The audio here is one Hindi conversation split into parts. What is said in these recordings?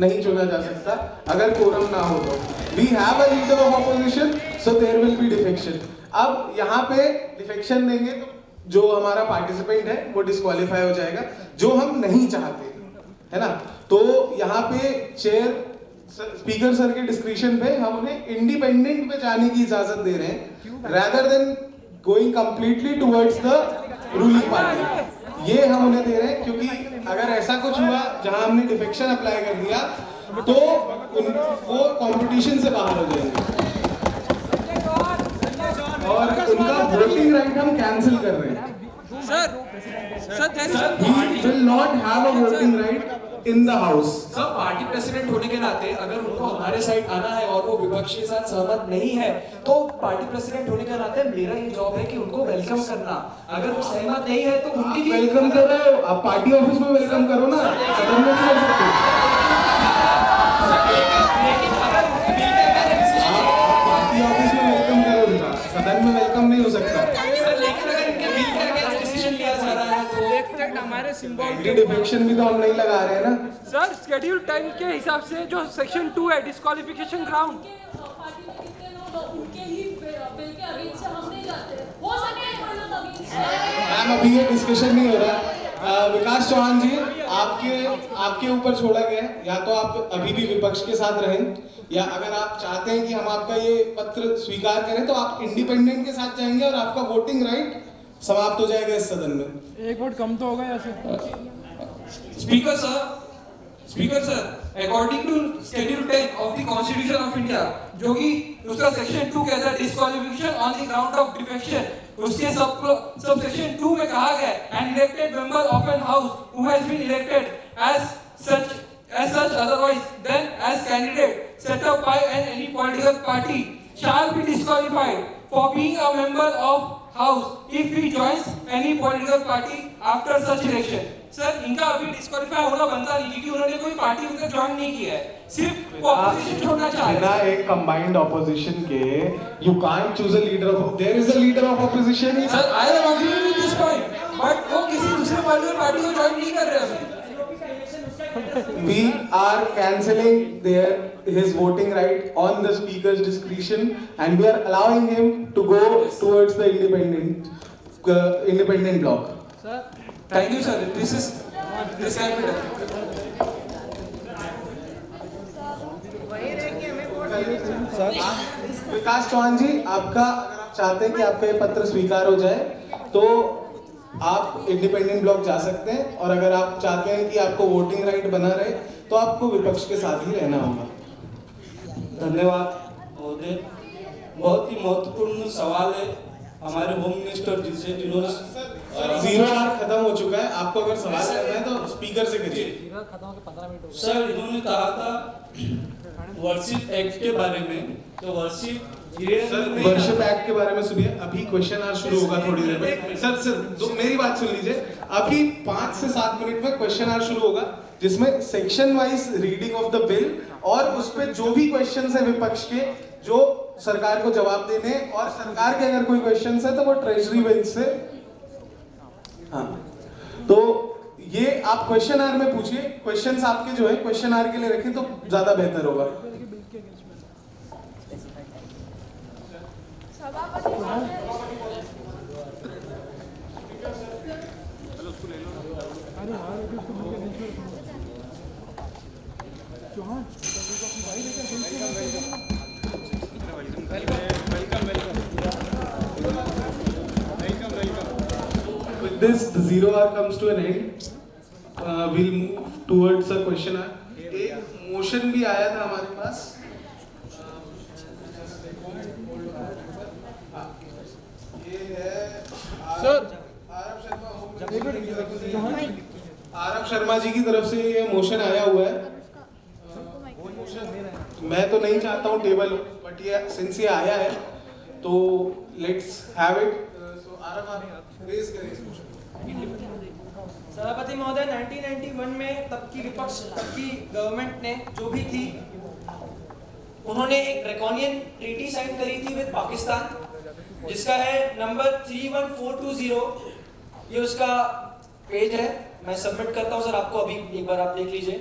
नहीं चुना जा सकता अगर कोरम ना हो तो। We have a leader of opposition, so there will be defection. अब यहाँ पे डिफेक्शन देंगे तो जो हमारा पार्टिसिपेंट है वो डिस्क्वालीफाई हो जाएगा, जो हम नहीं चाहते, है ना। तो यहाँ पे चेयर स्पीकर सर के डिस्क्रिप्शन पे हम उन्हें इंडिपेंडेंट पे जाने की इजाजत दे रहे हैं, rather than going completely towards the ruling party। ये हम उन्हें दे रहे हैं क्योंकि अगर ऐसा कुछ हुआ जहां हमने डिफेक्शन अप्लाई कर दिया तो वो कंपटीशन से बाहर हो जाएंगे और उनका वोटिंग राइट हम कैंसिल कर रहे हैं। He will not have a voting right in the house। Sir party president होने के नाते अगर उनको हमारे साइड आना है और वो विपक्ष के साथ सहमत नहीं है तो पार्टी प्रेसिडेंट होने के नाते मेरा ये जॉब है कि उनको वेलकम करना। अगर वो सहमत नहीं है तो उनकी वेलकम कर रहे हो आप, पार्टी ऑफिस में वेलकम करो ना, सदन में कर सकते पार्टी ऑफिस में वेलकम करो उनका, सदन में वेलकम नहीं हो सकता। हमारे सिंबल डिफेक्शन भी तो हम नहीं लगा रहे हैं ना सर। शेड्यूल टाइम के हिसाब से जो सेक्शन 2 है डिस्क्वालिफिकेशन ग्राउंड, मैम अभी ये डिस्कशन नहीं हो रहा। विकास चौहान जी आपके ऊपर छोड़ा गया है, या तो आप अभी भी विपक्ष के साथ रहें या अगर आप चाहते हैं कि हम आपका ये पत्र स्वीकार करें तो आप इंडिपेंडेंट के साथ जाएंगे और आपका वोटिंग राइट समाप्त हो जाएगा इस सदन में। एक वोट कम तो होगा ऐसे। Speaker sir according to schedule 10 of the constitution of India, जो कि उसका सेक्शन 2 कहता है disqualification on the ground of defection, उसके सब सेक्शन 2 में कहा गया an elected member of an house who has been elected as such otherwise than as candidate set up by any political party shall be disqualified for being a member of house if he joins any political party after such election। Sir इनका अभी डिस्क्वालीफाई होना बनता नहीं क्योंकि उन्होंने कोई पार्टी उनका ज्वाइन नहीं किया है, सिर्फ ऑपोजिशन छोड़ना चाह रहे हैं। एक कंबाइंड ऑपोजिशन के you can't choose a leader of, there is a leader of opposition. Sir I am agreeing with this point, but वो किसी दूसरे पॉलिटिकल पार्टी को ज्वाइन नहीं कर रहे अभी। We are cancelling his voting right on the speaker's discretion and we are allowing him to go towards the independent block। Sir, thank you sir, this can be done। विकास चौहान जी आपका, अगर आप चाहते हैं कि आपका ये पत्र स्वीकार हो जाए तो आप इंडिपेंडेंट ब्लॉक जा सकते हैं, और अगर आप चाहते हैं कि आपको वोटिंग राइट बना रहे तो आपको विपक्ष के साथ ही रहना होगा। धन्यवाद महोदय। बहुत ही महत्वपूर्ण सवाल है हमारे होम मिनिस्टर जी से, जिन्होंने 0 आवर खत्म हो चुका है, आपको अगर सवाल करना है तो स्पीकर से करिए। सर इन्होंने कहा था वर्शिप एक्ट के बारे में, तो वर्शिप वर्शिप एक्ट के बारे में सुनिए, अभी क्वेश्चन आवर शुरू होगा थोड़ी देर में। सर मेरी बात सुन लीजिए, अभी 5 से 7 मिनट में क्वेश्चन आवर शुरू होगा जिसमें section wise reading of the bill और उस पे जो भी क्वेश्चंस है विपक्ष के जो सरकार को जवाब देने, और सरकार के अगर कोई क्वेश्चंस है तो वो ट्रेजरी बेंच से, हाँ तो ये आप क्वेश्चन आवर में पूछिए। क्वेश्चंस आपके जो है क्वेश्चन आवर के लिए रखें तो ज्यादा बेहतर होगा। With this, the 0 hour comes to an end. We'll move towards the question hour. एक मोशन भी आया था हमारे पास। ये है आरव शर्मा जी की तरफ से ये मोशन आया हुआ है। मैं तो नहीं चाहता हूँ टेबल, बट ये सिंस ये आया है तो लेट्स हैव इट। सो आरव आप रेज करें इस मोशन। सभापति महोदय, 1991 में तब की विपक्ष, तब की गवर्नमेंट ने जो भी थी, उन्होंने एक ड्रैकोनियन ट्रीटी साइन करी थी विद पाकिस्तान, जिसका है नंबर 31420। ये उसका पेज है, मैं सबमिट करता हूं सर आपको, अभी एक बार आप देख लीजिए।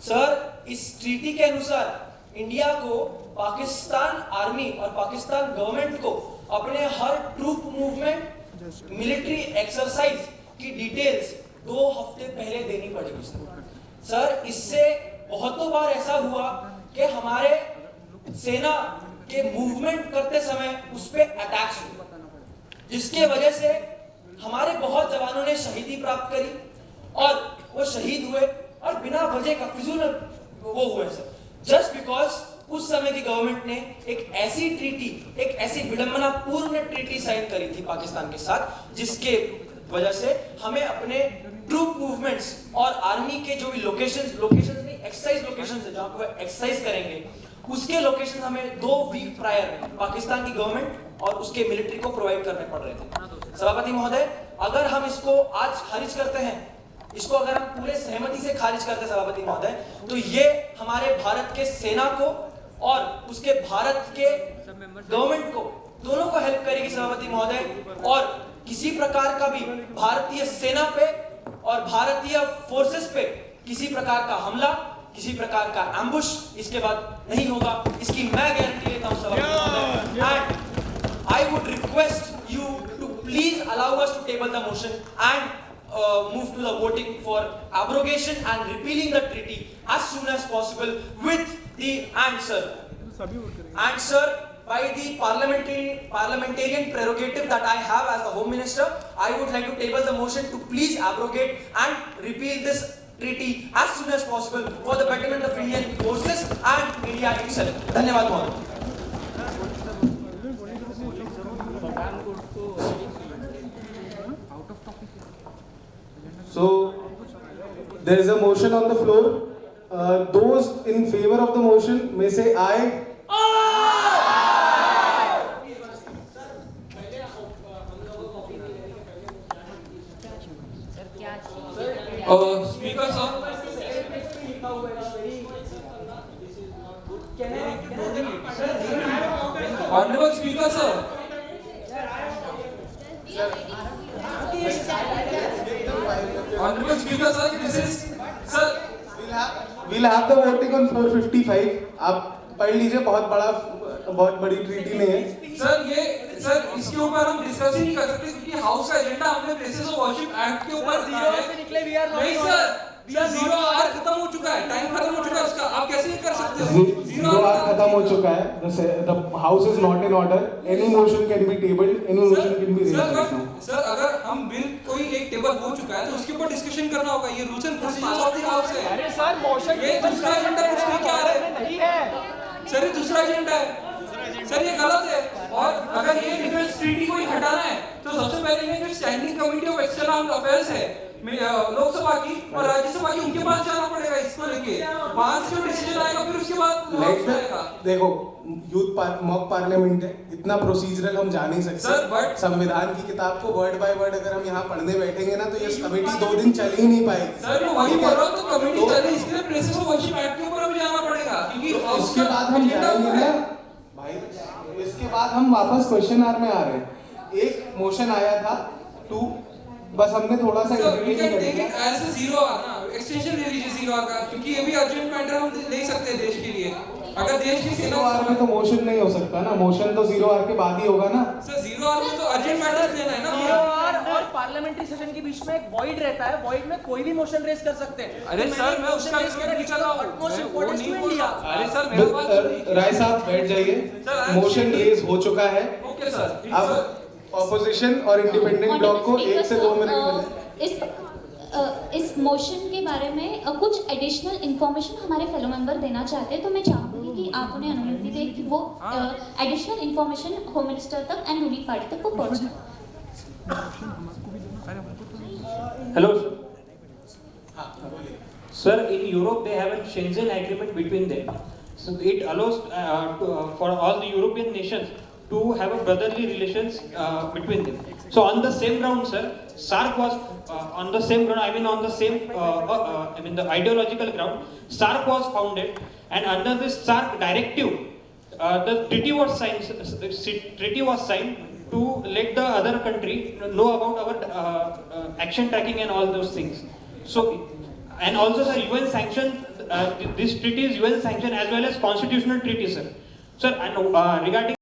सर, इस ट्रीटी के अनुसार इंडिया को पाकिस्तान आर्मी और पाकिस्तान गवर्नमेंट को अपने हर ट्रूप मूवमेंट, मिलिट्री एक्सरसाइज की डिटेल्स 2 हफ्ते पहले देनी पड़ेगी सर। इससे बहुतों बार ऐसा हुआ कि हमारे सेना के मूवमेंट करते समय उस पे अटैक्स हुए, जिसके वजह से हमारे बहुत जवानों ने शहीदी प्राप्त करी और वो शहीद हुए और बिना वजह का फिजूल वो हुए सर, जस्ट बिकॉज उस समय की गवर्नमेंट ने एक ऐसी ट्रीटी, एक ऐसी विडंबनापूर्ण ट्रीटी साइन करी थी पाकिस्तान के साथ, जिसके वजह से हमें अपने ट्रूप मूवमेंट्स और आर्मी के जो भी लोकेशंस नहीं, एक्सरसाइज लोकेशंस है जहां पे एक्सरसाइज करेंगे, उसके लोकेशन हमें 2 वीक प्रायर पाकिस्तान की गवर्नमेंट और उसके मिलिट्री को प्रोवाइड करने पड़ रहे थे। सभापति महोदय, अगर हम इसको आज खारिज करते हैं, इसको अगर हम पूरे सहमति से खारिज करते हैं सभापति महोदय, तो ये हमारे भारत के सेना को और उसके भारत के गवर्नमेंट को दोनों को हेल्प करेगी सभापति महोदय, और किसी प्रकार का भी भारतीय सेना पे और भारतीय फोर्सेस पे किसी प्रकार का हमला, किसी प्रकार का एम्बुश इसके बाद नहीं होगा, इसकी मैं गारंटी लेता हूं सभापति महोदय। And I would request you to please allow us to table the motion and move to the voting for abrogation and repealing the treaty as soon as possible with the answer by the parliamentarian prerogative that I have as the Home Minister. I would like to table the motion to please abrogate and repeal this treaty as soon as possible for the betterment of Indian forces and India itself. धन्यवाद महोदय। So there is a motion on the floor. Those in favor of the motion may say aye. Speaker sir. Honorable Speaker sir. Honorable Speaker sir, this is sir. We'll have the voting on 455. आप पढ़ लीजिए, बहुत बड़ी ट्रीटी नहीं है सर इसके ऊपर हम डिस्कस ही नहीं कर सकते क्योंकि हाउस का एजेंडा हमने प्लेसेस ऑफ वर्शिप एक्ट के ऊपर दिया है। नहीं सर, 0 आवर खत्म हो चुका है, टाइम खत्म हो चुका है उसका, आप कैसे कर सकते हो? 0 आवर खत्म हो चुका है। The house is not in order. Any motion can be tabled. Any motion can be raised. Sir अगर हम बिल कोई एक टेबल हो चुका है तो उसके ऊपर डिस्कशन करना होगा, ये rules and procedures of the house है। अरे सर, मोशन ये दूसरा एजेंडा कुछ नहीं क्या नहीं है सर, ये दूसरा एजेंडा है सर, ये गलत है। और अगर ये डिफेंस ट्रीटी को ही हटाना है तो सबसे पहले ये जो standing committee of external affairs है लोकसभा की और राज्यसभा की, उनके पास जाना पड़ेगा इसको लेके, वहां से जो डिसीजन आएगा फिर उसके बाद देखो यूथ मॉक पार्लियामेंट है, इतना प्रोसीजरल हम जा नहीं सकते सर, बट संविधान की किताब को वर्ड बाय वर्ड अगर हम यहाँ पढ़ने बैठेंगे ना तो ये कमेटी 2 दिन चल ही नहीं पाएगी सर। मैं वही बोल रहा हूँ, तो कमेटी चले, इसके लिए प्लेसेस ऑफ वर्शिप एक्ट के ऊपर भी जाना पड़ेगा क्योंकि उसके बाद हम जाएंगे ना भाई, इसके बाद हम वापस क्वेश्चन आवर में आ रहे हैं। एक मोशन आया था 2, बस हमने थोड़ा सा ऐसे 0 आवर ना एक्सटेंशन ले लीजिए 0 आवर का, क्योंकि ये भी अर्जेंट मैटर हम ले सकते हैं देश के लिए। अगर देश की 0 आवर में तो मोशन नहीं हो सकता ना, मोशन तो 0 आवर के बाद ही होगा ना सर। 0 आवर में तो अर्जेंट मैटर लेना है ना। 0 आवर और पार्लियामेंट्री सेशन के बीच में एक वॉइड रहता है, वॉइड में कोई भी मोशन रेज कर सकते हैं। अरे सर मैं उसका नहीं कर रहा हूं, मोस्ट इंपॉर्टेंट टू इंडिया। अरे सर मेरे पास राय साहब बैठ जाइए, मोशन रेज हो चुका है। ओके सर, अब ऑपोजिशन और इंडिपेंडेंट ब्लॉक को 1 से 2 मिनट इस मोशन के बारे में कुछ एडिशनल इंफॉर्मेशन हमारे फेलो मेंबर देना चाहते हैं, तो मैं चाहूँगी कि आप उन्हें अनुमति दें कि वो एडिशनल इंफॉर्मेशन होम मिनिस्टर तक एंड रूलिंग पार्टी तक वो पहुँचाएं। Hello, sir. In Europe, they have a Schengen agreement between them, so it allows for all the European nations to have a brotherly relations between them. So on the same ground, sir, SARC was on the same ground. I mean, on the same, the ideological ground, SARC was founded, and under this SARC directive, the treaty was signed. Treaty was signed to let the other country know about our action tracking and all those things. So, and also the UN sanctioned this treaty is UN sanctioned as well as constitutional treaty, sir. Sir, and regarding